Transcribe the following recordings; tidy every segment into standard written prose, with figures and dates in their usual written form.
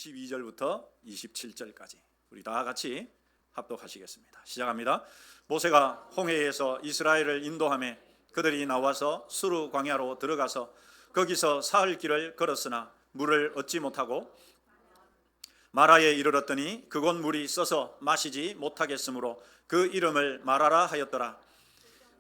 22절부터 27절까지 우리 다 같이 합독하시겠습니다. 시작합니다. 모세가 홍해에서 이스라엘을 인도하며 그들이 나와서 수르 광야로 들어가서 거기서 사흘 길을 걸었으나 물을 얻지 못하고 마라에 이르렀더니 그곳 물이 써서 마시지 못하겠으므로 그 이름을 마라라 하였더라.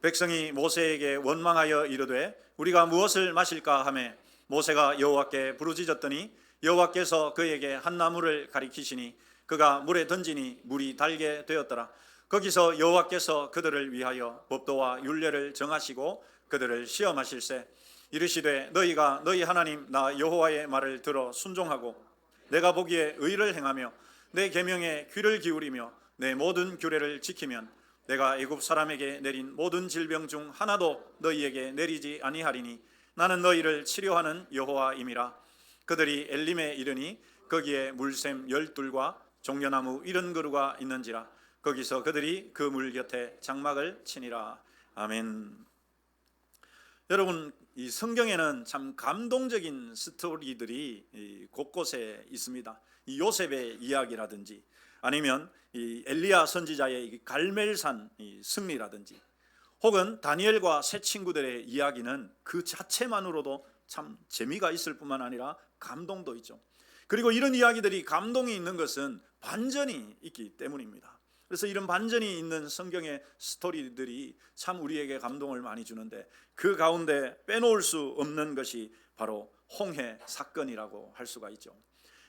백성이 모세에게 원망하여 이르되 우리가 무엇을 마실까 하매 모세가 여호와께 부르짖었더니 여호와께서 그에게 한 나무를 가리키시니 그가 물에 던지니 물이 달게 되었더라. 거기서 여호와께서 그들을 위하여 법도와 율례를 정하시고 그들을 시험하실세 이르시되 너희가 너희 하나님 나 여호와의 말을 들어 순종하고 내가 보기에 의를 행하며 내 계명에 귀를 기울이며 내 모든 규례를 지키면 내가 애굽 사람에게 내린 모든 질병 중 하나도 너희에게 내리지 아니하리니 나는 너희를 치료하는 여호와임이라. 그들이 엘림에 이르니 거기에 물샘 12과 종려나무 70그루가 있는지라. 거기서 그들이 그 물 곁에 장막을 치니라. 아멘. 여러분, 이 성경에는 참 감동적인 스토리들이 곳곳에 있습니다. 이 요셉의 이야기라든지 아니면 이 엘리야 선지자의 갈멜산 승리라든지 혹은 다니엘과 세 친구들의 이야기는 그 자체만으로도 참 재미가 있을 뿐만 아니라 감동도 있죠. 그리고 이런 이야기들이 감동이 있는 것은 반전이 있기 때문입니다. 그래서 이런 반전이 있는 성경의 스토리들이 참 우리에게 감동을 많이 주는데 그 가운데 빼놓을 수 없는 것이 바로 홍해 사건이라고 할 수가 있죠.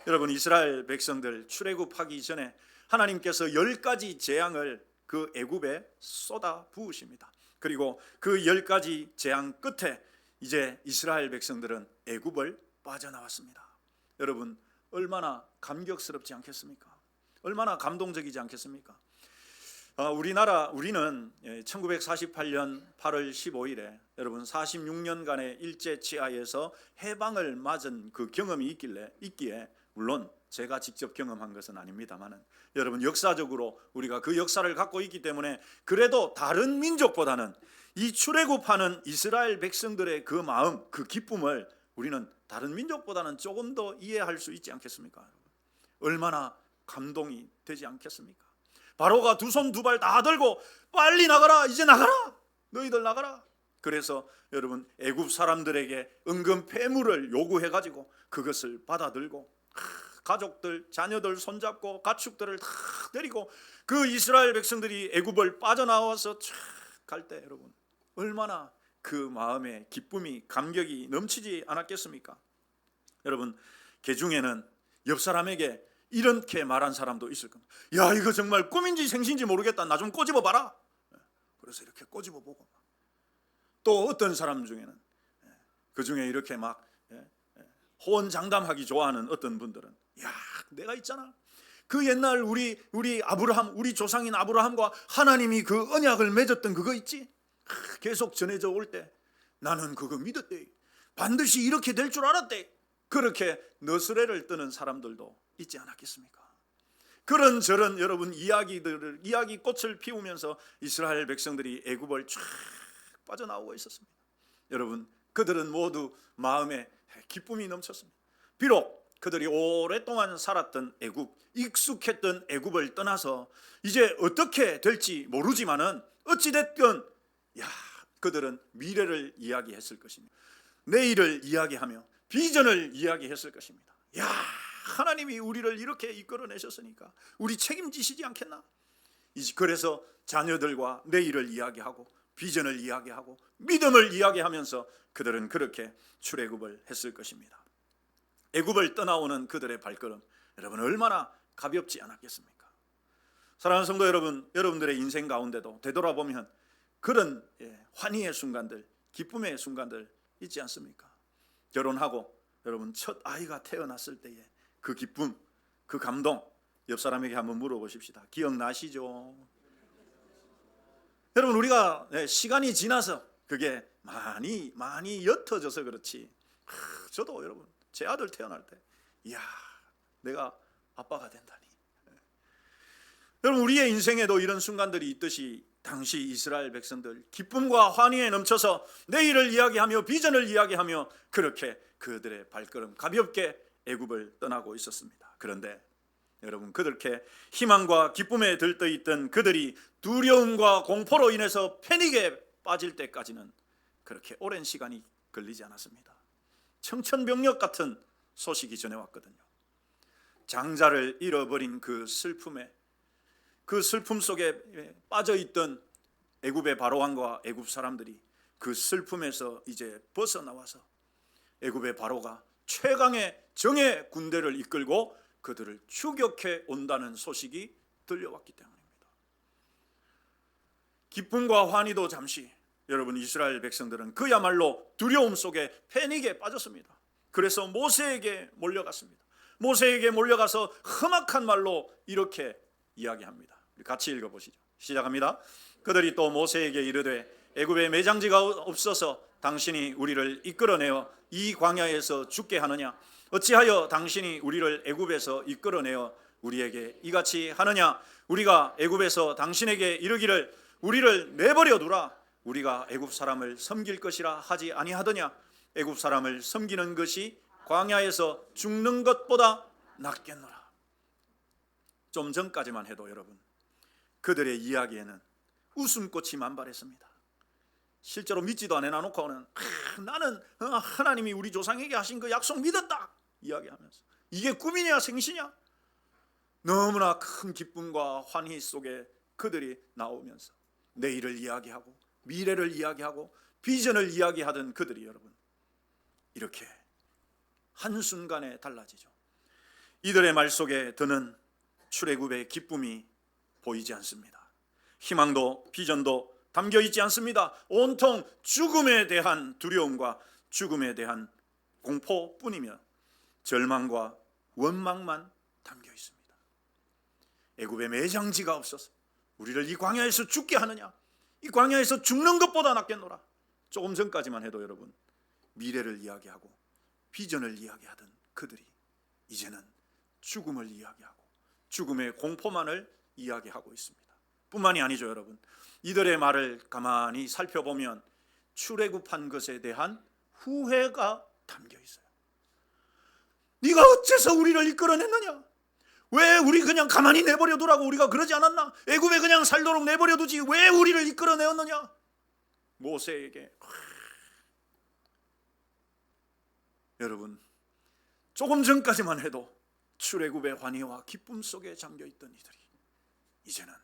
여러분, 이스라엘 백성들 출애굽하기 전에 하나님께서 10가지 재앙을 그 애굽에 쏟아 부으십니다. 그리고 그 10가지 재앙 끝에 이제 이스라엘 백성들은 애굽을 빠져나왔습니다. 여러분, 얼마나 감격스럽지 않겠습니까? 얼마나 감동적이지 않겠습니까? 우리는 1948년 8월 15일에 여러분 46년간의 일제 치하에서 해방을 맞은 그 경험이 있기에 물론 제가 직접 경험한 것은 아닙니다만은 여러분 역사적으로 우리가 그 역사를 갖고 있기 때문에 그래도 다른 민족보다는 이 출애굽하는 이스라엘 백성들의 그 마음, 그 기쁨을 우리는 다른 민족보다는 조금 더 이해할 수 있지 않겠습니까? 얼마나 감동이 되지 않겠습니까? 바로가 두 손 두 발 다 들고 빨리 나가라, 이제 나가라, 너희들 나가라. 그래서 여러분 애굽 사람들에게 은근 폐물을 요구해가지고 그것을 받아들고 가족들, 자녀들 손잡고 가축들을 다 데리고 그 이스라엘 백성들이 애굽을 빠져나와서 쫙 갈 때 여러분 얼마나 그 마음에 기쁨이, 감격이 넘치지 않았겠습니까? 여러분, 그 중에는 옆 사람에게 이렇게 말한 사람도 있을 겁니다. 야, 이거 정말 꿈인지 생신지 모르겠다. 나 좀 꼬집어 봐라. 그래서 이렇게 꼬집어 보고 또 어떤 사람 중에는 그 중에 이렇게 막 호언장담하기 좋아하는 어떤 분들은 야, 내가 있잖아. 그 옛날 우리 아브라함, 우리 조상인 아브라함과 하나님이 그 언약을 맺었던 그거 있지? 계속 전해져 올 때 나는 그거 믿었대. 반드시 이렇게 될 줄 알았대. 그렇게 너스레를 뜨는 사람들도 있지 않았겠습니까? 그런저런 여러분 이야기 꽃을 피우면서 이스라엘 백성들이 애굽을 쫙 빠져나오고 있었습니다. 여러분, 그들은 모두 마음에 기쁨이 넘쳤습니다. 비록 그들이 오랫동안 살았던 애굽, 익숙했던 애굽을 떠나서 이제 어떻게 될지 모르지만은 어찌됐든 그들은 미래를 이야기했을 것입니다. 내일을 이야기하며 비전을 이야기했을 것입니다. 하나님이 우리를 이렇게 이끌어내셨으니까 우리 책임지시지 않겠나? 그래서 자녀들과 내일을 이야기하고 비전을 이야기하고 믿음을 이야기하면서 그들은 그렇게 출애굽을 했을 것입니다. 애굽을 떠나오는 그들의 발걸음, 여러분 얼마나 가볍지 않았겠습니까? 사랑하는 성도 여러분, 여러분들의 인생 가운데도 되돌아보면 그런 환희의 순간들, 기쁨의 순간들 있지 않습니까? 결혼하고 여러분 첫 아이가 태어났을 때의 그 기쁨, 그 감동, 옆 사람에게 한번 물어보십시다. 기억나시죠? 여러분, 우리가 시간이 지나서 그게 많이 옅어져서 그렇지, 저도 여러분 제 아들 태어날 때 내가 아빠가 된다니. 여러분, 우리의 인생에도 이런 순간들이 있듯이 당시 이스라엘 백성들 기쁨과 환희에 넘쳐서 내일을 이야기하며 비전을 이야기하며 그렇게 그들의 발걸음 가볍게 애굽을 떠나고 있었습니다. 그런데 여러분, 그렇게 희망과 기쁨에 들떠있던 그들이 두려움과 공포로 인해서 패닉에 빠질 때까지는 그렇게 오랜 시간이 걸리지 않았습니다. 청천벽력 같은 소식이 전해왔거든요. 장자를 잃어버린 그 슬픔에, 그 슬픔 속에 빠져있던 애굽의 바로왕과 애굽 사람들이 그 슬픔에서 이제 벗어나와서 애굽의 바로가 최강의 정예 군대를 이끌고 그들을 추격해 온다는 소식이 들려왔기 때문입니다. 기쁨과 환희도 잠시, 여러분, 이스라엘 백성들은 그야말로 두려움 속에 패닉에 빠졌습니다. 그래서 모세에게 몰려갔습니다. 모세에게 몰려가서 험악한 말로 이렇게 이야기합니다. 같이 읽어보시죠. 시작합니다. 그들이 또 모세에게 이르되 애굽에 매장지가 없어서 당신이 우리를 이끌어내어 이 광야에서 죽게 하느냐? 어찌하여 당신이 우리를 애굽에서 이끌어내어 우리에게 이같이 하느냐? 우리가 애굽에서 당신에게 이르기를 우리를 내버려 두라. 우리가 애굽 사람을 섬길 것이라 하지 아니하더냐? 애굽 사람을 섬기는 것이 광야에서 죽는 것보다 낫겠노라. 좀 전까지만 해도 여러분, 그들의 이야기에는 웃음꽃이 만발했습니다. 실제로 믿지도 않아 놓고는 나는 하나님이 우리 조상에게 하신 그 약속 믿었다 이야기하면서 이게 꿈이냐 생시냐, 너무나 큰 기쁨과 환희 속에 그들이 나오면서 내일을 이야기하고 미래를 이야기하고 비전을 이야기하던 그들이 여러분, 이렇게 한순간에 달라지죠. 이들의 말 속에 드는 출애굽의 기쁨이 보이지 않습니다. 희망도 비전도 담겨 있지 않습니다. 온통 죽음에 대한 두려움과 죽음에 대한 공포뿐이며 절망과 원망만 담겨 있습니다. 애굽에 매장지가 없어서 우리를 이 광야에서 죽게 하느냐? 이 광야에서 죽는 것보다 낫겠노라. 조금 전까지만 해도 여러분, 미래를 이야기하고 비전을 이야기하던 그들이 이제는 죽음을 이야기하고 죽음의 공포만을 이야기하고 있습니다. 뿐만이 아니죠 여러분, 이들의 말을 가만히 살펴보면 출애굽한 것에 대한 후회가 담겨 있어요. 네가 어째서 우리를 이끌어냈느냐? 왜 우리 그냥 가만히 내버려 두라고 우리가 그러지 않았나? 애굽에 그냥 살도록 내버려 두지 왜 우리를 이끌어내었느냐? 모세에게 여러분, 조금 전까지만 해도 출애굽의 환희와 기쁨 속에 잠겨있던 이들이 이제는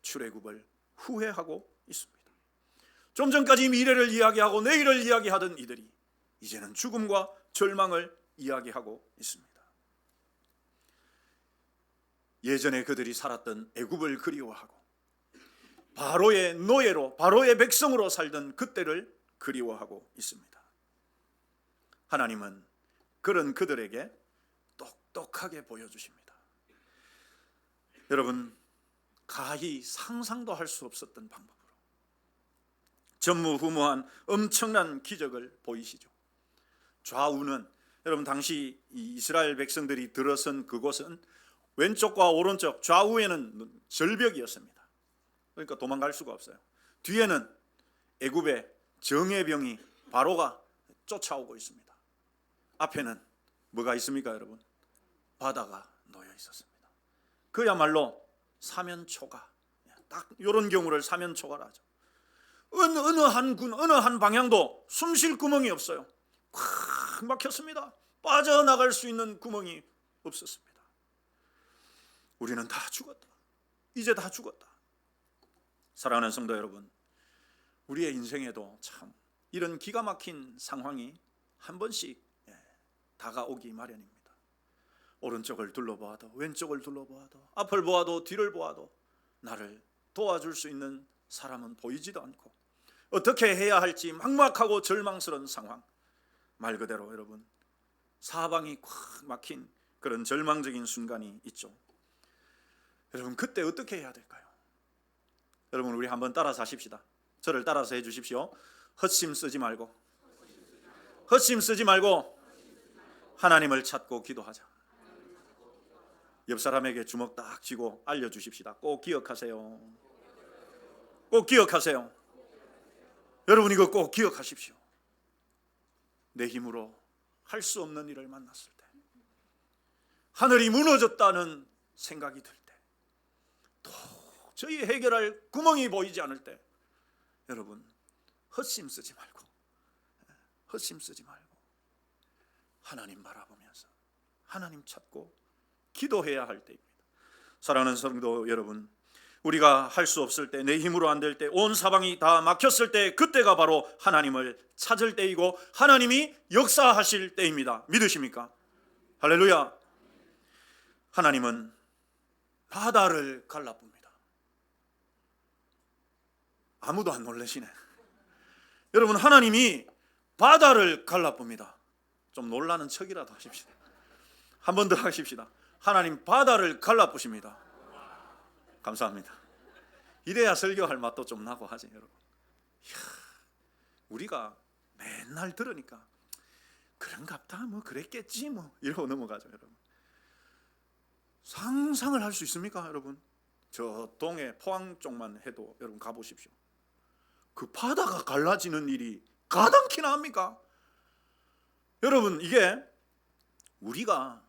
출애굽을 후회하고 있습니다. 좀 전까지 미래를 이야기하고 내일을 이야기하던 이들이 이제는 죽음과 절망을 이야기하고 있습니다. 예전에 그들이 살았던 애굽을 그리워하고 바로의 노예로, 바로의 백성으로 살던 그때를 그리워하고 있습니다. 하나님은 그런 그들에게 똑똑하게 보여주십니다. 여러분, 가히 상상도 할 수 없었던 방법으로 전무후무한 엄청난 기적을 보이시죠. 좌우는, 여러분, 당시 이스라엘 백성들이 들어선 그곳은 왼쪽과 오른쪽 좌우에는 절벽이었습니다. 그러니까 도망갈 수가 없어요. 뒤에는 애굽의 정예병이 바로가 쫓아오고 있습니다. 앞에는 뭐가 있습니까 여러분? 바다가 놓여 있었습니다. 그야말로 사면초가, 딱 이런 경우를 사면초가라 하죠. 어느 한 방향도 숨 쉴 구멍이 없어요. 꽉 막혔습니다. 빠져나갈 수 있는 구멍이 없었습니다. 우리는 다 죽었다. 이제 다 죽었다. 사랑하는 성도 여러분, 우리의 인생에도 참 이런 기가 막힌 상황이 한 번씩 다가오기 마련입니다. 오른쪽을 둘러보아도 왼쪽을 둘러보아도 앞을 보아도 뒤를 보아도 나를 도와줄 수 있는 사람은 보이지도 않고 어떻게 해야 할지 막막하고 절망스러운 상황, 말 그대로 여러분 사방이 꽉 막힌 그런 절망적인 순간이 있죠. 여러분, 그때 어떻게 해야 될까요? 여러분, 우리 한번 따라서 하십시다. 저를 따라서 해주십시오. 헛심 쓰지 말고 하나님을 찾고 기도하자. 옆 사람에게 주먹 딱 쥐고 알려주십시다. 꼭 기억하세요. 꼭 기억하세요. 여러분, 이거 꼭 기억하십시오. 내 힘으로 할 수 없는 일을 만났을 때, 하늘이 무너졌다는 생각이 들 때, 도저히 해결할 구멍이 보이지 않을 때, 여러분 헛심 쓰지 말고 하나님 바라보면서 하나님 찾고 기도해야 할 때입니다. 사랑하는 성도 여러분, 우리가 할 수 없을 때, 내 힘으로 안 될 때, 온 사방이 다 막혔을 때, 그때가 바로 하나님을 찾을 때이고 하나님이 역사하실 때입니다. 믿으십니까? 할렐루야. 하나님은 바다를 갈라봅니다. 아무도 안 놀라시네. 여러분, 하나님이 바다를 갈라봅니다. 좀 놀라는 척이라도 하십시다. 한 번 더 하십시다. 하나님 바다를 갈라보십니다. 감사합니다. 이래야 설교할 맛도 좀 나고 하지, 여러분. 이야, 우리가 맨날 들으니까 그런갑다, 뭐 그랬겠지, 뭐 이러고 넘어가죠, 여러분. 상상을 할 수 있습니까, 여러분? 저 동해 포항 쪽만 해도 여러분 가보십시오. 그 바다가 갈라지는 일이 가당키나 합니까? 여러분, 이게 우리가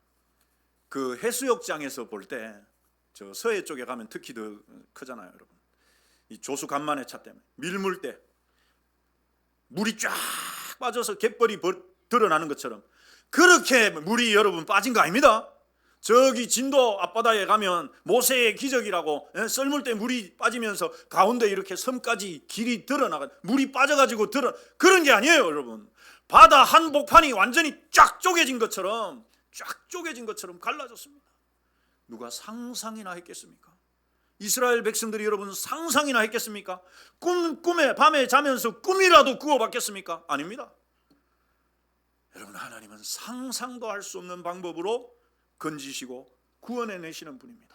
그 해수욕장에서 볼 때, 저 서해 쪽에 가면 특히 더 크잖아요, 여러분. 이 조수 간만에 차 때문에 밀물 때 물이 쫙 빠져서 갯벌이 드러나는 것처럼 그렇게 물이 여러분 빠진 거 아닙니다. 저기 진도 앞바다에 가면 모세의 기적이라고 썰물 때 물이 빠지면서 가운데 이렇게 섬까지 길이 드러나가, 물이 빠져가지고 그런 게 아니에요, 여러분. 바다 한복판이 완전히 쫙 쪼개진 것처럼 갈라졌습니다. 누가 상상이나 했겠습니까? 이스라엘 백성들이 여러분 상상이나 했겠습니까? 꿈에 밤에 자면서 꿈이라도 꾸어봤겠습니까? 아닙니다. 여러분, 하나님은 상상도 할 수 없는 방법으로 건지시고 구원해내시는 분입니다.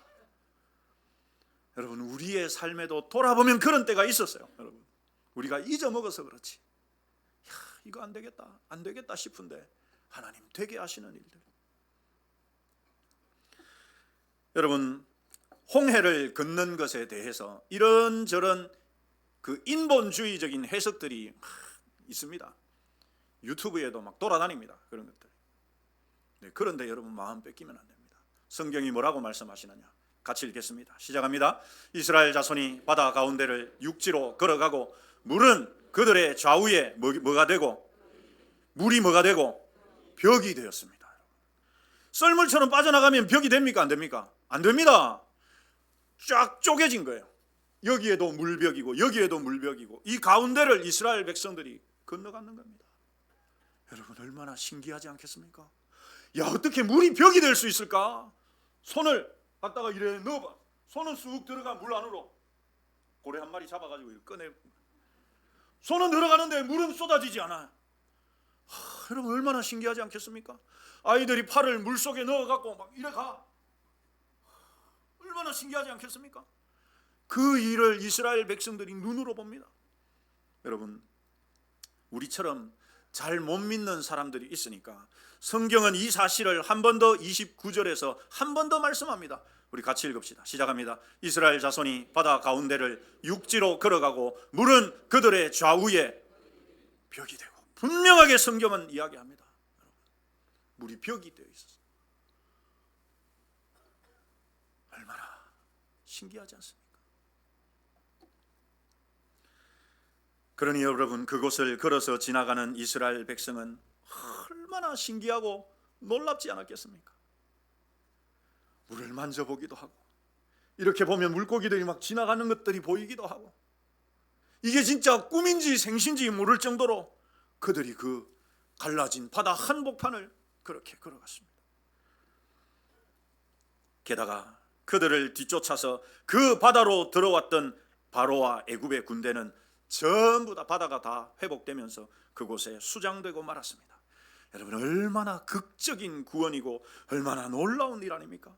여러분, 우리의 삶에도 돌아보면 그런 때가 있었어요. 여러분, 우리가 잊어먹어서 그렇지, 이거 안 되겠다 싶은데 하나님 되게 하시는 일들. 여러분, 홍해를 건넌 것에 대해서 이런저런 그 인본주의적인 해석들이 있습니다. 유튜브에도 막 돌아다닙니다, 그런 것들. 네, 그런데 여러분 마음 뺏기면 안 됩니다. 성경이 뭐라고 말씀하시느냐, 같이 읽겠습니다. 시작합니다. 이스라엘 자손이 바다 가운데를 육지로 걸어가고 물은 그들의 좌우에 뭐가 되고, 물이 뭐가 되고 벽이 되었습니다. 썰물처럼 빠져나가면 벽이 됩니까? 안 됩니까? 안 됩니다. 쫙 쪼개진 거예요. 여기에도 물벽이고 여기에도 물벽이고, 이 가운데를 이스라엘 백성들이 건너가는 겁니다. 여러분, 얼마나 신기하지 않겠습니까? 야, 어떻게 물이 벽이 될 수 있을까? 손을 갖다가 이래 넣어봐. 손은 쑥 들어가 물 안으로. 고래 한 마리 잡아가지고 꺼내. 손은 들어가는데 물은 쏟아지지 않아요. 여러분, 얼마나 신기하지 않겠습니까? 아이들이 팔을 물속에 넣어갖고 막 이래 가. 얼마나 신기하지 않겠습니까? 그 일을 이스라엘 백성들이 눈으로 봅니다. 여러분, 우리처럼 잘 못 믿는 사람들이 있으니까 성경은 이 사실을 한 번 더 29절에서 한 번 더 말씀합니다. 우리 같이 읽읍시다. 시작합니다. 이스라엘 자손이 바다 가운데를 육지로 걸어가고 물은 그들의 좌우에 벽이 되고, 분명하게 성경은 이야기합니다. 물이 벽이 되어 있었어요. 얼마나 신기하지 않습니까? 그러니 여러분, 그곳을 걸어서 지나가는 이스라엘 백성은 얼마나 신기하고 놀랍지 않았겠습니까? 물을 만져보기도 하고, 이렇게 보면 물고기들이 막 지나가는 것들이 보이기도 하고, 이게 진짜 꿈인지 생신지 모를 정도로 그들이 그 갈라진 바다 한복판을 그렇게 걸어갔습니다. 게다가 그들을 뒤쫓아서 그 바다로 들어왔던 바로와 애굽의 군대는 전부 다 바다가 다 회복되면서 그곳에 수장되고 말았습니다. 여러분, 얼마나 극적인 구원이고 얼마나 놀라운 일 아닙니까?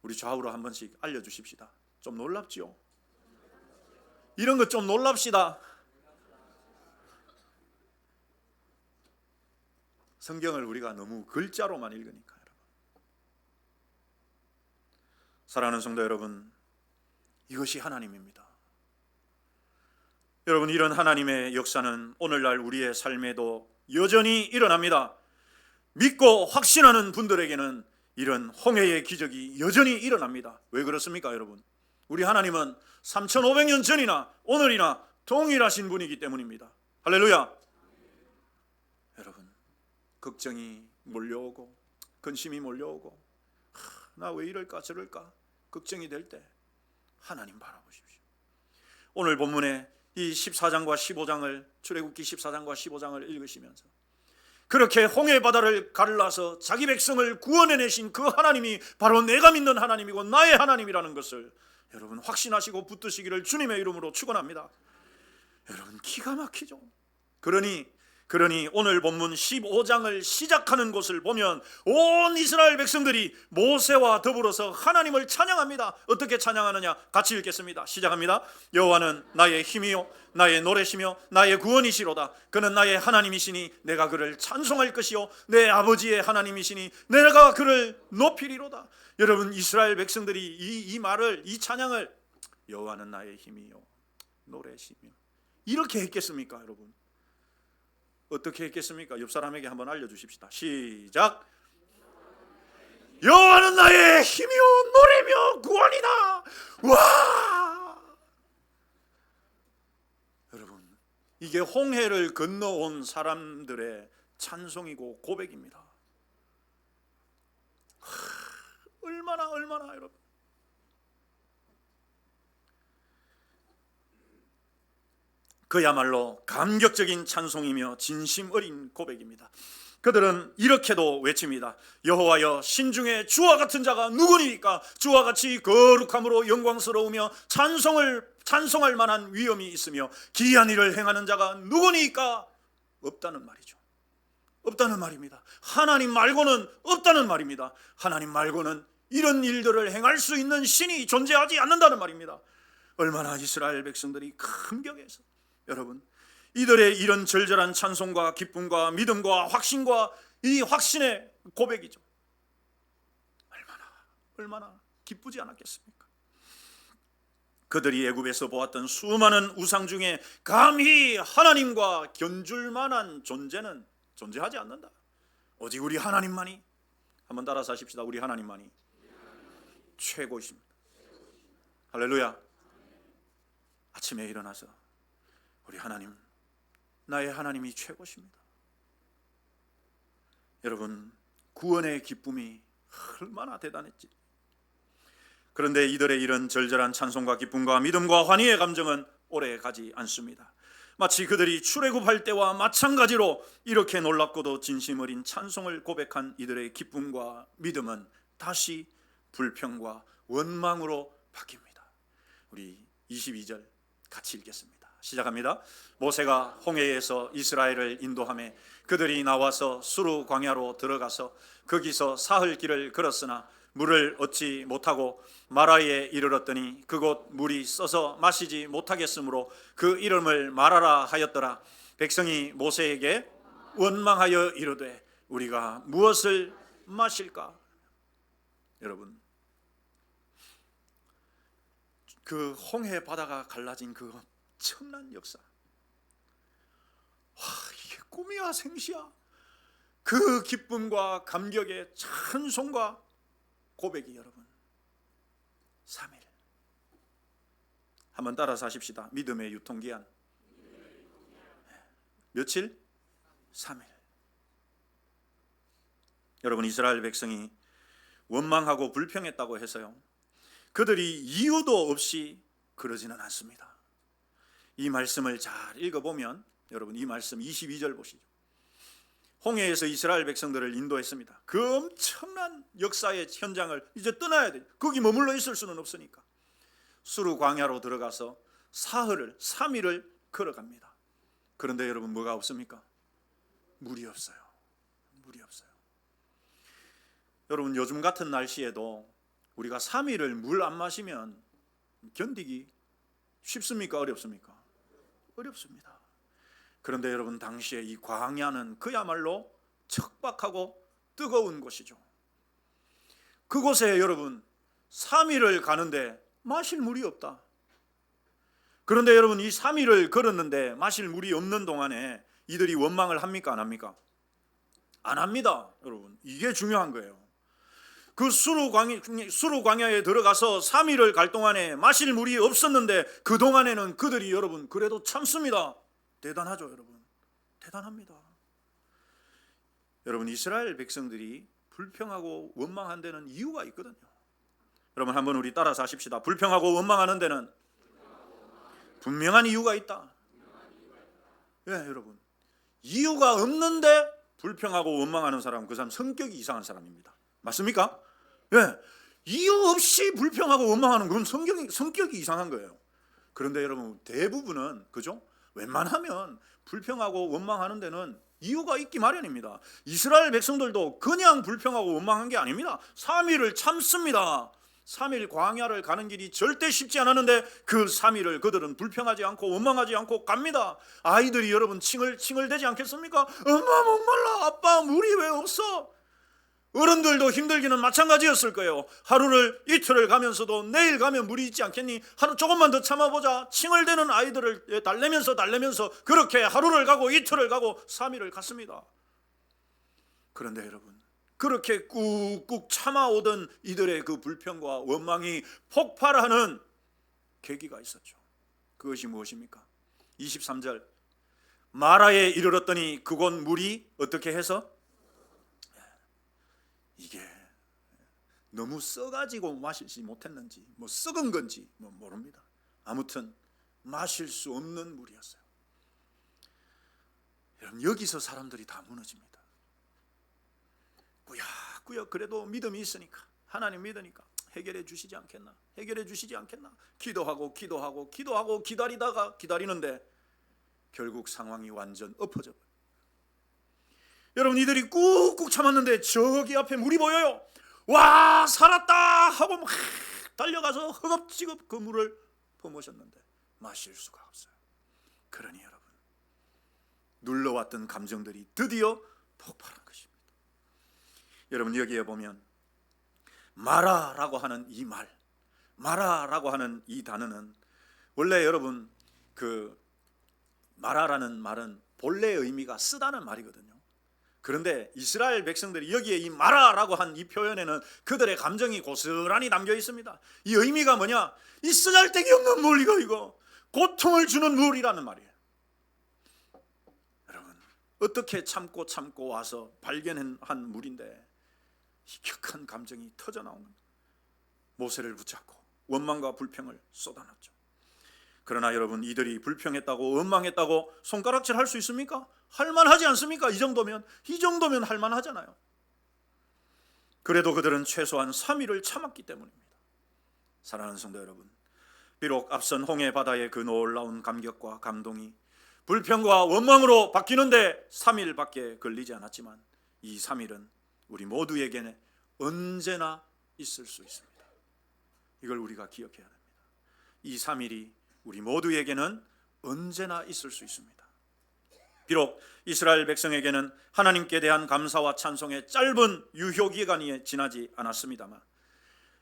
우리 좌우로 한 번씩 알려주십시다. 좀 놀랍지요? 이런 것 좀 놀랍시다. 성경을 우리가 너무 글자로만 읽으니까. 여러분, 사랑하는 성도 여러분, 이것이 하나님입니다. 여러분, 이런 하나님의 역사는 오늘날 우리의 삶에도 여전히 일어납니다. 믿고 확신하는 분들에게는 이런 홍해의 기적이 여전히 일어납니다. 왜 그렇습니까, 여러분? 우리 하나님은 3500년 전이나 오늘이나 동일하신 분이기 때문입니다. 할렐루야. 여러분, 걱정이 몰려오고 근심이 몰려오고 나 왜 이럴까 저럴까 걱정이 될 때 하나님 바라보십시오. 오늘 본문에 이 14장과 15장을 출애굽기 14장과 15장을 읽으시면서 그렇게 홍해 바다를 갈라서 자기 백성을 구원해내신 그 하나님이 바로 내가 믿는 하나님이고 나의 하나님이라는 것을 여러분 확신하시고 붙드시기를 주님의 이름으로 축원합니다. 여러분 기가 막히죠. 그러니 오늘 본문 15장을 시작하는 것을 보면 온 이스라엘 백성들이 모세와 더불어서 하나님을 찬양합니다. 어떻게 찬양하느냐? 같이 읽겠습니다. 시작합니다. 여호와는 나의 힘이요 나의 노래시며 나의 구원이시로다. 그는 나의 하나님이시니 내가 그를 찬송할 것이요 내 아버지의 하나님이시니 내가 그를 높이리로다. 여러분 이스라엘 백성들이 이 찬양을 여호와는 나의 힘이요 노래시며 이렇게 했겠습니까, 여러분? 어떻게 했겠습니까? 옆 사람에게 한번 알려주십시다. 시작. 여호와는 나의 힘이요 노래며 구원이다. 와! 여러분 이게 홍해를 건너온 사람들의 찬송이고 고백입니다. 얼마나 여러분 그야말로 감격적인 찬송이며 진심 어린 고백입니다. 그들은 이렇게도 외칩니다. 여호와여 신중에 주와 같은 자가 누구니까? 주와 같이 거룩함으로 영광스러우며 찬송할 만한 위엄이 있으며 기이한 일을 행하는 자가 누구니까? 없다는 말이죠. 없다는 말입니다. 하나님 말고는 없다는 말입니다. 하나님 말고는 이런 일들을 행할 수 있는 신이 존재하지 않는다는 말입니다. 얼마나 이스라엘 백성들이 감격해서 여러분 이들의 이런 절절한 찬송과 기쁨과 믿음과 확신과 이 확신의 고백이죠. 얼마나 기쁘지 않았겠습니까? 그들이 애굽에서 보았던 수많은 우상 중에 감히 하나님과 견줄 만한 존재는 존재하지 않는다. 오직 우리 하나님만이, 한번 따라서 하십시다. 우리 하나님만이 최고이십니다. 할렐루야. 아침에 일어나서 우리 하나님, 나의 하나님이 최고십니다. 여러분 구원의 기쁨이 얼마나 대단했지. 그런데 이들의 이런 절절한 찬송과 기쁨과 믿음과 환희의 감정은 오래 가지 않습니다. 마치 그들이 출애굽할 때와 마찬가지로 이렇게 놀랍고도 진심 어린 찬송을 고백한 이들의 기쁨과 믿음은 다시 불평과 원망으로 바뀝니다. 우리 22절 같이 읽겠습니다. 시작합니다. 모세가 홍해에서 이스라엘을 인도하며 그들이 나와서 수르 광야로 들어가서 거기서 사흘 길을 걸었으나 물을 얻지 못하고 마라에 이르렀더니 그곳 물이 써서 마시지 못하겠으므로 그 이름을 마라라 하였더라. 백성이 모세에게 원망하여 이르되 우리가 무엇을 마실까? 여러분 그 홍해 바다가 갈라진 그 엄청난 역사, 이게 꿈이야 생시야? 그 기쁨과 감격의 찬송과 고백이 여러분 3일. 한번 따라서 하십시다. 믿음의 유통기한 며칠? 3일. 여러분 이스라엘 백성이 원망하고 불평했다고 해서요 그들이 이유도 없이 그러지는 않습니다. 이 말씀을 잘 읽어보면 여러분 이 말씀 22절 보시죠. 홍해에서 이스라엘 백성들을 인도했습니다. 그 엄청난 역사의 현장을 이제 떠나야 돼요. 거기 머물러 있을 수는 없으니까 수르 광야로 들어가서 사흘을 3일을 걸어갑니다. 그런데 여러분 뭐가 없습니까? 물이 없어요. 물이 없어요. 여러분 요즘 같은 날씨에도 우리가 3일을 물 안 마시면 견디기 쉽습니까? 어렵습니까? 어렵습니다. 그런데 여러분 당시에 이 광야는 그야말로 척박하고 뜨거운 곳이죠. 그곳에 여러분 3일을 가는데 마실 물이 없다. 그런데 여러분 이 3일을 걸었는데 마실 물이 없는 동안에 이들이 원망을 합니까? 안 합니까? 안 합니다. 여러분 이게 중요한 거예요. 그 수르 광야에 들어가서 3일을 갈 동안에 마실 물이 없었는데 그 동안에는 그들이 여러분 그래도 참습니다. 대단하죠, 여러분. 대단합니다. 여러분, 이스라엘 백성들이 불평하고 원망한 데는 이유가 있거든요. 여러분, 한번 우리 따라서 하십시다. 불평하고 원망하는 데는 분명한 이유가 있다. 예, 여러분, 이유가 없는데 불평하고 원망하는 사람, 그 사람 성격이 이상한 사람입니다. 맞습니까? 예, 이유 없이 불평하고 원망하는 건 성격이 이상한 거예요. 그런데 여러분, 대부분은 그죠? 웬만하면 불평하고 원망하는 데는 이유가 있기 마련입니다. 이스라엘 백성들도 그냥 불평하고 원망한 게 아닙니다. 3일을 참습니다. 3일 광야를 가는 길이 절대 쉽지 않았는데 그 3일을 그들은 불평하지 않고 원망하지 않고 갑니다. 아이들이 여러분 칭얼대지 않겠습니까? 엄마 목말라, 아빠 물이 왜 없어? 어른들도 힘들기는 마찬가지였을 거예요. 하루를 이틀을 가면서도 내일 가면 물이 있지 않겠니? 하루 조금만 더 참아보자. 칭얼대는 아이들을 달래면서 그렇게 하루를 가고 이틀을 가고 3일을 갔습니다. 그런데 여러분, 그렇게 꾹꾹 참아오던 이들의 그 불평과 원망이 폭발하는 계기가 있었죠. 그것이 무엇입니까? 23절, 마라에 이르렀더니 그곳 물이 어떻게 해서 이게 너무 써가지고 마시지 못했는지 뭐 썩은 건지 뭐 모릅니다. 아무튼 마실 수 없는 물이었어요. 여러분, 여기서 사람들이 다 무너집니다. 꾸역꾸역 그래도 믿음이 있으니까, 하나님 믿으니까 해결해 주시지 않겠나, 해결해 주시지 않겠나 기도하고 기다리는데 결국 상황이 완전 엎어져 버려요. 여러분, 이들이 꾹꾹 참았는데 저기 앞에 물이 보여요. 와, 살았다 하고 막 달려가서 허겁지겁 그 물을 퍼마셨는데 마실 수가 없어요. 그러니 여러분, 눌러왔던 감정들이 드디어 폭발한 것입니다. 여러분, 여기에 보면 마라라고 하는 이 말, 마라라고 하는 이 단어는 원래 여러분 그 마라라는 말은 본래 의미가 쓰다는 말이거든요. 그런데 이스라엘 백성들이 여기에 이 마라라고 한 이 표현에는 그들의 감정이 고스란히 담겨 있습니다. 이 의미가 뭐냐? 이 쓰잘데기 없는 물, 이거 고통을 주는 물이라는 말이에요. 여러분, 어떻게 참고 와서 발견한 물인데 격한 감정이 터져 나오는 모세를 붙잡고 원망과 불평을 쏟아놨죠. 그러나 여러분, 이들이 불평했다고 원망했다고 손가락질 할 수 있습니까? 할만하지 않습니까? 이 정도면 할만하잖아요. 그래도 그들은 최소한 3일을 참았기 때문입니다. 사랑하는 성도 여러분, 비록 앞선 홍해 바다의 그 놀라운 감격과 감동이 불평과 원망으로 바뀌는데 3일밖에 걸리지 않았지만 이 3일은 우리 모두에게는 언제나 있을 수 있습니다. 이걸 우리가 기억해야 됩니다. 이 3일이 우리 모두에게는 언제나 있을 수 있습니다. 비록 이스라엘 백성에게는 하나님께 대한 감사와 찬송의 짧은 유효기간이 지나지 않았습니다만,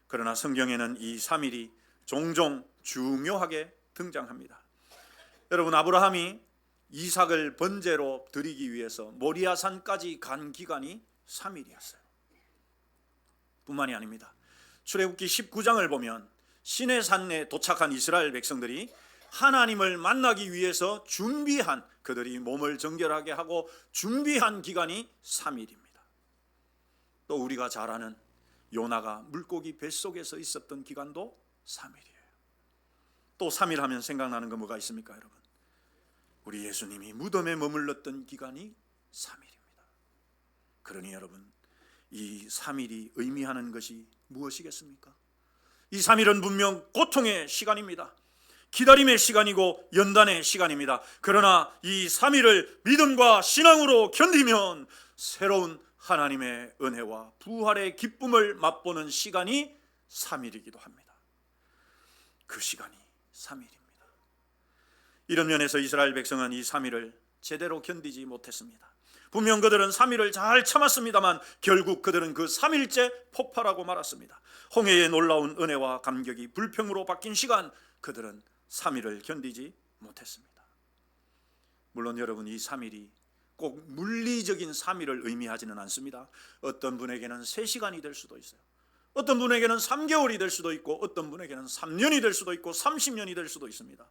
그러나 성경에는 이 3일이 종종 중요하게 등장합니다. 여러분, 아브라함이 이삭을 번제로 드리기 위해서 모리아산까지 간 기간이 3일이었어요. 뿐만이 아닙니다. 출애굽기 19장을 보면 시내산에 도착한 이스라엘 백성들이 하나님을 만나기 위해서 준비한, 그들이 몸을 정결하게 하고 준비한 기간이 3일입니다. 또 우리가 잘 아는 요나가 물고기 뱃속에서 있었던 기간도 3일이에요. 또 3일 하면 생각나는 거 뭐가 있습니까, 여러분? 우리 예수님이 무덤에 머물렀던 기간이 3일입니다. 그러니 여러분, 이 3일이 의미하는 것이 무엇이겠습니까? 이 3일은 분명 고통의 시간입니다. 기다림의 시간이고 연단의 시간입니다. 그러나 이 3일을 믿음과 신앙으로 견디면 새로운 하나님의 은혜와 부활의 기쁨을 맛보는 시간이 3일이기도 합니다. 그 시간이 3일입니다. 이런 면에서 이스라엘 백성은 이 3일을 제대로 견디지 못했습니다. 분명 그들은 3일을 잘 참았습니다만 결국 그들은 그 3일째 폭발하고 말았습니다. 홍해의 놀라운 은혜와 감격이 불평으로 바뀐 시간, 그들은 3일을 견디지 못했습니다. 물론 여러분, 이 3일이 꼭 물리적인 3일을 의미하지는 않습니다. 어떤 분에게는 3시간이 될 수도 있어요. 어떤 분에게는 3개월이 될 수도 있고 어떤 분에게는 3년이 될 수도 있고 30년이 될 수도 있습니다.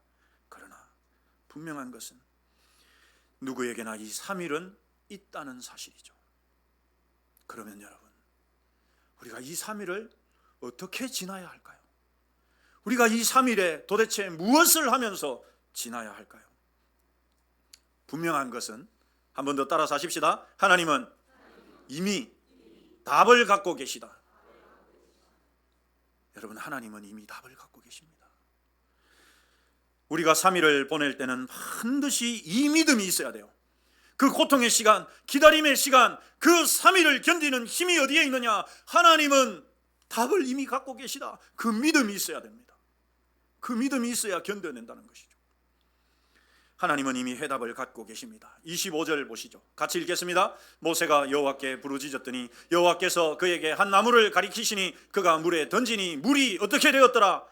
그러나 분명한 것은 누구에게나 이 3일은 있다는 사실이죠. 그러면 여러분, 우리가 이 3일을 어떻게 지나야 할까요? 우리가 이 3일에 도대체 무엇을 하면서 지나야 할까요? 분명한 것은, 한 번 더 따라서 하십시다. 하나님은 이미 답을 갖고 계시다. 여러분, 하나님은 이미 답을 갖고 계십니다. 우리가 3일을 보낼 때는 반드시 이 믿음이 있어야 돼요. 그 고통의 시간, 기다림의 시간, 그 3일을 견디는 힘이 어디에 있느냐? 하나님은 답을 이미 갖고 계시다. 그 믿음이 있어야 됩니다. 그 믿음이 있어야 견뎌낸다는 것이죠. 하나님은 이미 해답을 갖고 계십니다. 25절 보시죠. 같이 읽겠습니다. 모세가 여호와께 부르짖었더니 여호와께서 그에게 한 나무를 가리키시니 그가 물에 던지니 물이 어떻게 되었더라?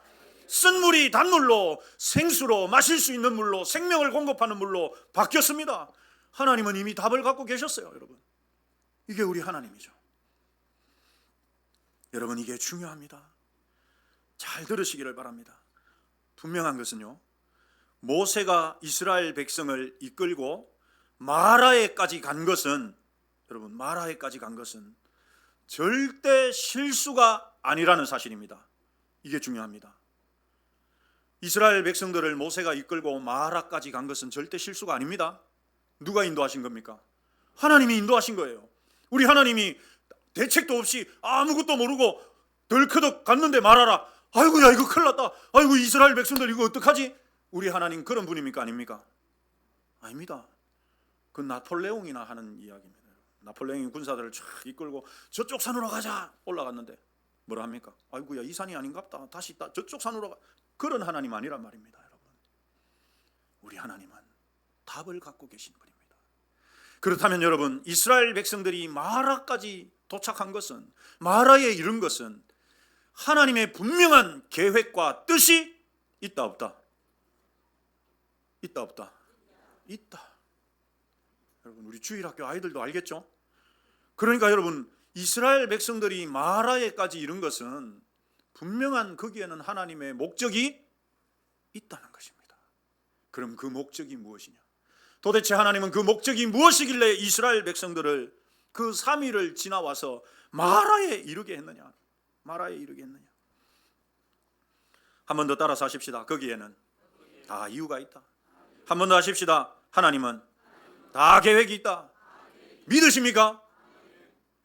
쓴 물이 단물로, 생수로, 마실 수 있는 물로, 생명을 공급하는 물로 바뀌었습니다. 하나님은 이미 답을 갖고 계셨어요, 여러분. 이게 우리 하나님이죠. 여러분, 이게 중요합니다. 잘 들으시기를 바랍니다. 분명한 것은요, 모세가 이스라엘 백성을 이끌고 마라에까지 간 것은, 여러분, 마라에까지 간 것은 절대 실수가 아니라는 사실입니다. 이게 중요합니다. 이스라엘 백성들을 모세가 이끌고 마라까지 간 것은 절대 실수가 아닙니다. 누가 인도하신 겁니까? 하나님이 인도하신 거예요. 우리 하나님이 대책도 없이 아무것도 모르고 덜커덕 갔는데 말하라. 아이고, 야, 이거 큰일 났다. 아이고, 이스라엘 백성들 이거 어떡하지? 우리 하나님 그런 분입니까? 아닙니까? 아닙니다. 그 나폴레옹이나 하는 이야기입니다. 나폴레옹이 군사들을 쫙 이끌고 저쪽 산으로 가자 올라갔는데 뭐라 합니까? 아이고, 야, 이 산이 아닌갑다. 다시 저쪽 산으로 가. 그런 하나님 아니란 말입니다, 여러분. 우리 하나님은 답을 갖고 계신 분입니다. 그렇다면 여러분, 이스라엘 백성들이 마라까지 도착한 것은, 마라에 이른 것은 하나님의 분명한 계획과 뜻이 있다 없다? 있다 없다? 있다. 여러분, 우리 주일학교 아이들도 알겠죠? 그러니까 여러분, 이스라엘 백성들이 마라에까지 이른 것은 분명한 거기에는 하나님의 목적이 있다는 것입니다. 그럼 그 목적이 무엇이냐? 도대체 하나님은 그 목적이 무엇이길래 이스라엘 백성들을 그 3일을 지나와서 마라에 이르게 했느냐? 마라에 이르게 했느냐? 한 번 더 따라서 하십시다. 거기에는 다 이유가 있다. 한 번 더 하십시다. 하나님은 다 계획이 있다. 믿으십니까?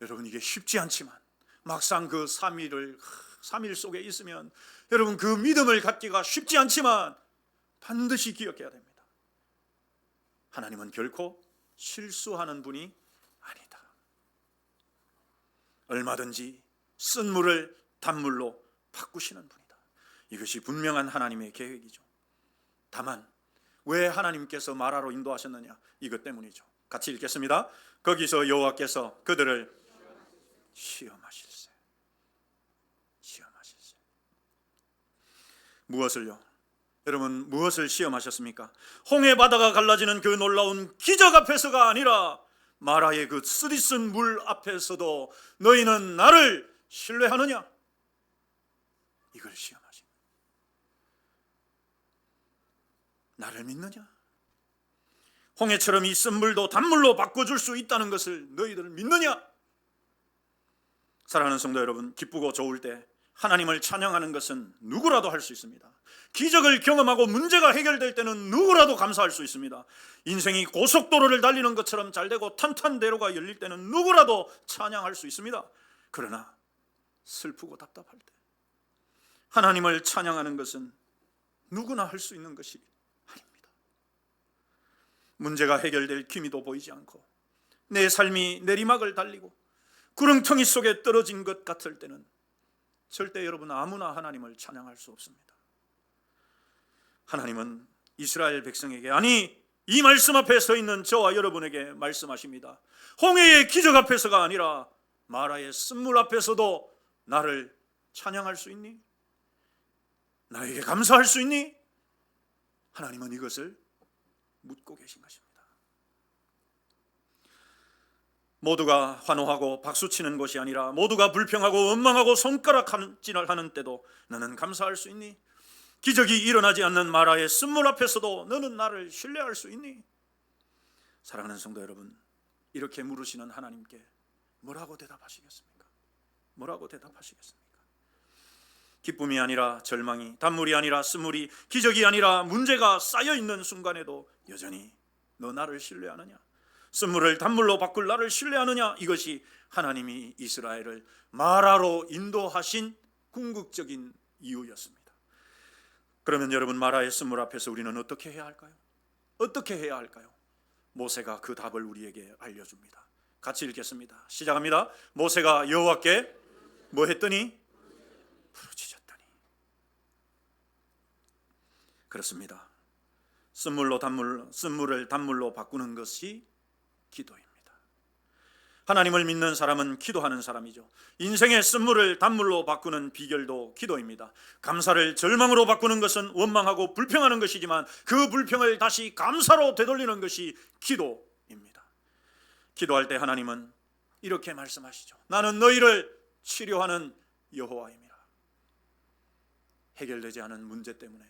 여러분, 이게 쉽지 않지만 막상 그 3일 속에 있으면 여러분, 그 믿음을 갖기가 쉽지 않지만 반드시 기억해야 됩니다. 하나님은 결코 실수하는 분이 아니다. 얼마든지 쓴 물을 단물로 바꾸시는 분이다. 이것이 분명한 하나님의 계획이죠. 다만 왜 하나님께서 마라로 인도하셨느냐? 이것 때문이죠. 같이 읽겠습니다. 거기서 여호와께서 그들을 시험하실세. 시험하실세. 무엇을요? 여러분, 무엇을 시험하셨습니까? 홍해 바다가 갈라지는 그 놀라운 기적 앞에서가 아니라 마라의 그 쓰디쓴 물 앞에서도 너희는 나를 신뢰하느냐? 이걸 시험하신 거예요. 나를 믿느냐? 홍해처럼 이 쓴 물도 단물로 바꿔줄 수 있다는 것을 너희들 믿느냐? 사랑하는 성도 여러분, 기쁘고 좋을 때 하나님을 찬양하는 것은 누구라도 할 수 있습니다. 기적을 경험하고 문제가 해결될 때는 누구라도 감사할 수 있습니다. 인생이 고속도로를 달리는 것처럼 잘되고 탄탄대로가 열릴 때는 누구라도 찬양할 수 있습니다. 그러나 슬프고 답답할 때 하나님을 찬양하는 것은 누구나 할 수 있는 것이 아닙니다. 문제가 해결될 기미도 보이지 않고 내 삶이 내리막을 달리고 구렁텅이 속에 떨어진 것 같을 때는 절대 여러분 아무나 하나님을 찬양할 수 없습니다. 하나님은 이스라엘 백성에게, 아니 이 말씀 앞에 서 있는 저와 여러분에게 말씀하십니다. 홍해의 기적 앞에서가 아니라 마라의 쓴물 앞에서도 나를 찬양할 수 있니? 나에게 감사할 수 있니? 하나님은 이것을 묻고 계신 것입니다. 모두가 환호하고 박수치는 것이 아니라 모두가 불평하고 원망하고 손가락질을 하는 때도 너는 감사할 수 있니? 기적이 일어나지 않는 마라의 쓴물 앞에서도 너는 나를 신뢰할 수 있니? 사랑하는 성도 여러분, 이렇게 물으시는 하나님께 뭐라고 대답하시겠습니까? 뭐라고 대답하시겠습니까? 기쁨이 아니라 절망이, 단물이 아니라 쓴물이, 기적이 아니라 문제가 쌓여있는 순간에도 여전히 너 나를 신뢰하느냐? 쓴물을 단물로 바꿀 나를 신뢰하느냐? 이것이 하나님이 이스라엘을 마라로 인도하신 궁극적인 이유였습니다. 그러면 여러분, 마라의 쓴물 앞에서 우리는 어떻게 해야 할까요? 어떻게 해야 할까요? 모세가 그 답을 우리에게 알려줍니다. 같이 읽겠습니다. 시작합니다. 모세가 여호와께 뭐 했더니? 부르짖었더니. 그렇습니다. 쓴물을 단물로 바꾸는 것이 기도입니다. 하나님을 믿는 사람은 기도하는 사람이죠. 인생의 쓴물을 단물로 바꾸는 비결도 기도입니다. 감사를 절망으로 바꾸는 것은 원망하고 불평하는 것이지만 그 불평을 다시 감사로 되돌리는 것이 기도입니다. 기도할 때 하나님은 이렇게 말씀하시죠. 나는 너희를 치료하는 여호와임이라. 해결되지 않은 문제 때문에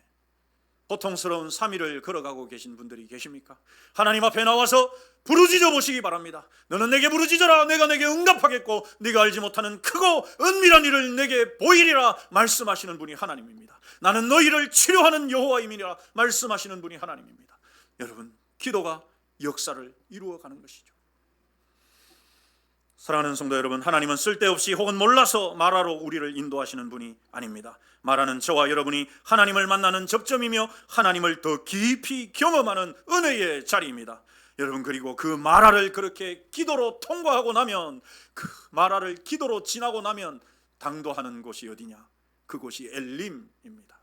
고통스러운 3일을 걸어가고 계신 분들이 계십니까? 하나님 앞에 나와서 부르짖어 보시기 바랍니다. 너는 내게 부르짖어라. 내가 내게 응답하겠고 네가 알지 못하는 크고 은밀한 일을 내게 보이리라 말씀하시는 분이 하나님입니다. 나는 너희를 치료하는 여호와임이라 말씀하시는 분이 하나님입니다. 여러분, 기도가 역사를 이루어가는 것이죠. 사랑하는 성도 여러분, 하나님은 쓸데없이 혹은 몰라서 마라로 우리를 인도하시는 분이 아닙니다. 마라는 저와 여러분이 하나님을 만나는 접점이며 하나님을 더 깊이 경험하는 은혜의 자리입니다. 여러분, 그리고 그 마라를 그렇게 기도로 통과하고 나면, 그 마라를 기도로 지나고 나면 당도하는 곳이 어디냐? 그곳이 엘림입니다.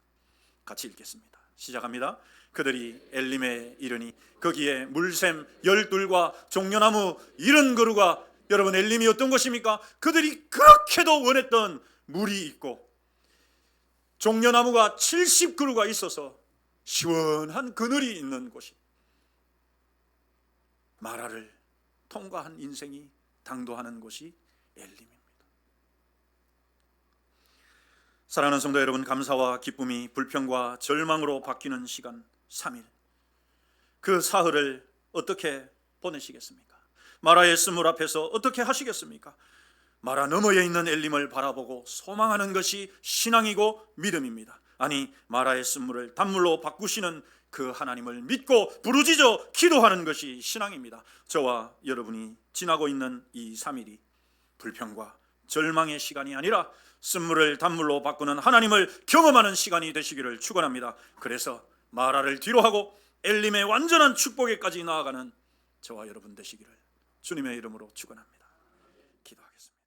같이 읽겠습니다. 시작합니다. 그들이 엘림에 이르니 거기에 물샘 12과 종려나무 70그루가, 여러분, 엘림이 어떤 곳입니까? 그들이 그렇게도 원했던 물이 있고 종려나무가 70그루가 있어서 시원한 그늘이 있는 곳이, 마라를 통과한 인생이 당도하는 곳이 엘림입니다. 사랑하는 성도 여러분, 감사와 기쁨이 불평과 절망으로 바뀌는 시간 3일, 그 사흘을 어떻게 보내시겠습니까? 마라의 쓴물 앞에서 어떻게 하시겠습니까? 마라 너머에 있는 엘림을 바라보고 소망하는 것이 신앙이고 믿음입니다. 아니, 마라의 쓴물을 단물로 바꾸시는 그 하나님을 믿고 부르짖어 기도하는 것이 신앙입니다. 저와 여러분이 지나고 있는 이 3일이 불평과 절망의 시간이 아니라 쓴물을 단물로 바꾸는 하나님을 경험하는 시간이 되시기를 축원합니다. 그래서 마라를 뒤로하고 엘림의 완전한 축복에까지 나아가는 저와 여러분 되시기를 주님의 이름으로 축원합니다. 기도하겠습니다.